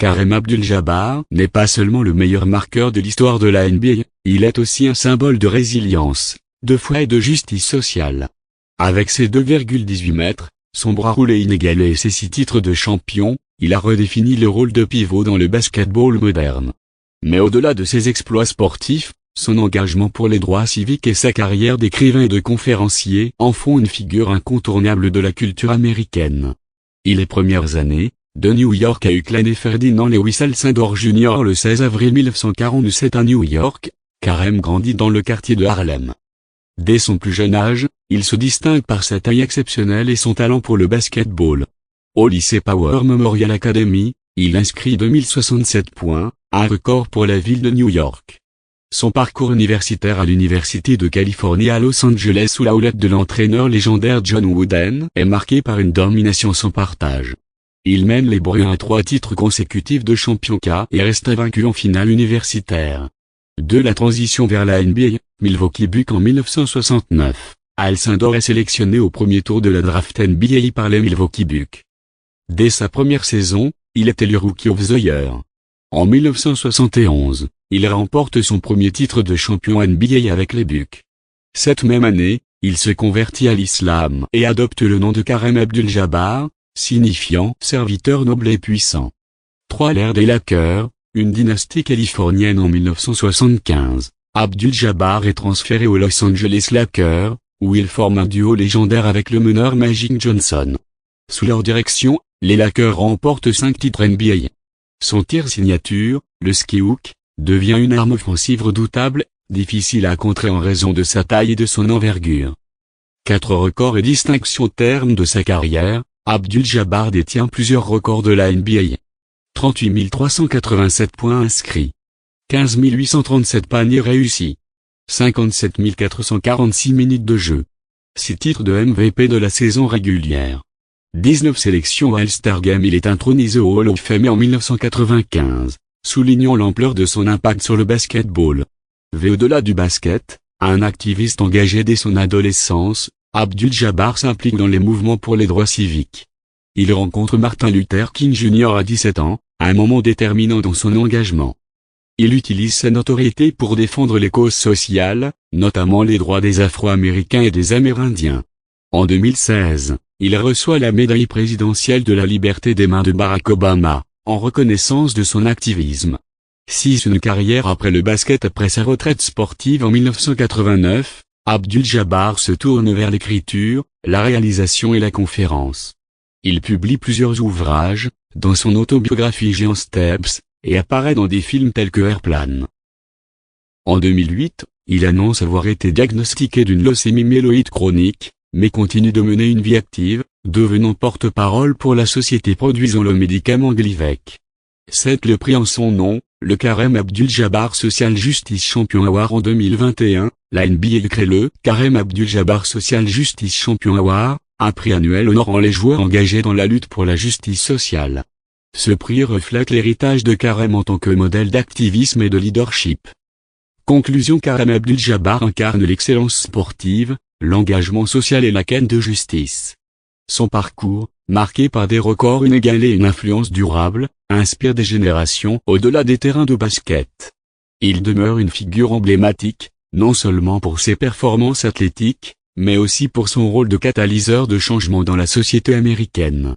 Kareem Abdul-Jabbar n'est pas seulement le meilleur marqueur de l'histoire de la NBA, il est aussi un symbole de résilience, de foi et de justice sociale. Avec ses 2,18 mètres, son bras roulé inégalé et ses 6 titres de champion, il a redéfini le rôle de pivot dans le basketball moderne. Mais au-delà de ses exploits sportifs, son engagement pour les droits civiques et sa carrière d'écrivain et de conférencier en font une figure incontournable de la culture américaine. Les premières années de New York a eu Clyde Ferdinand Lewis Alcindor Jr. le 16 avril 1947 à New York. Kareem grandit dans le quartier de Harlem. Dès son plus jeune âge, il se distingue par sa taille exceptionnelle et son talent pour le basketball. Au lycée Power Memorial Academy, il inscrit 2067 points, un record pour la ville de New York. Son parcours universitaire à l'Université de Californie à Los Angeles sous la houlette de l'entraîneur légendaire John Wooden est marqué par une domination sans partage. Il mène les Bruins à 3 titres consécutifs de champion et reste invaincu en finale universitaire. De la transition vers la NBA, Milwaukee Bucks en 1969, Alcindor est sélectionné au premier tour de la draft NBA par les Milwaukee Bucks. Dès sa première saison, il est élu Rookie of the Year. En 1971, il remporte son premier titre de champion NBA avec les Bucks. Cette même année, il se convertit à l'islam et adopte le nom de Kareem Abdul-Jabbar, signifiant « serviteur noble et puissant ». À l'ère des Lakers, une dynastie californienne en 1975, Abdul-Jabbar est transféré aux Los Angeles Lakers, où il forme un duo légendaire avec le meneur Magic Johnson. Sous leur direction, les Lakers remportent 5 titres NBA. Son tir signature, le ski hook, devient une arme offensive redoutable, difficile à contrer en raison de sa taille et de son envergure. 4 records et distinctions au terme de sa carrière, Abdul-Jabbar détient plusieurs records de la NBA. 38 387 points inscrits. 15 837 paniers réussis. 57 446 minutes de jeu. 6 titres de MVP de la saison régulière. 19 sélections au All-Star Game. Il est intronisé au Hall of Fame en 1995, soulignant l'ampleur de son impact sur le basketball. Au-delà du basket, un activiste engagé dès son adolescence, Abdul-Jabbar s'implique dans les mouvements pour les droits civiques. Il rencontre Martin Luther King Jr. à 17 ans, un moment déterminant dans son engagement. Il utilise sa notoriété pour défendre les causes sociales, notamment les droits des Afro-Américains et des Amérindiens. En 2016, il reçoit la médaille présidentielle de la liberté des mains de Barack Obama, en reconnaissance de son activisme. Une carrière après le basket. Après sa retraite sportive en 1989, Abdul-Jabbar se tourne vers l'écriture, la réalisation et la conférence. Il publie plusieurs ouvrages, dont son autobiographie Giant Steps, et apparaît dans des films tels que Airplane. En 2008, il annonce avoir été diagnostiqué d'une leucémie myéloïde chronique, mais continue de mener une vie active, devenant porte-parole pour la société produisant le médicament Glivec. Le prix en son nom, le Kareem Abdul-Jabbar Social Justice Champion Award en 2021, la NBA crée le Kareem Abdul-Jabbar Social Justice Champion Award, un prix annuel honorant les joueurs engagés dans la lutte pour la justice sociale. Ce prix reflète l'héritage de Kareem en tant que modèle d'activisme et de leadership. Conclusion. Kareem Abdul-Jabbar incarne l'excellence sportive, l'engagement social et la quête de justice. Son parcours, marqué par des records inégalés et une influence durable, inspire des générations au-delà des terrains de basket. Il demeure une figure emblématique, non seulement pour ses performances athlétiques, mais aussi pour son rôle de catalyseur de changement dans la société américaine.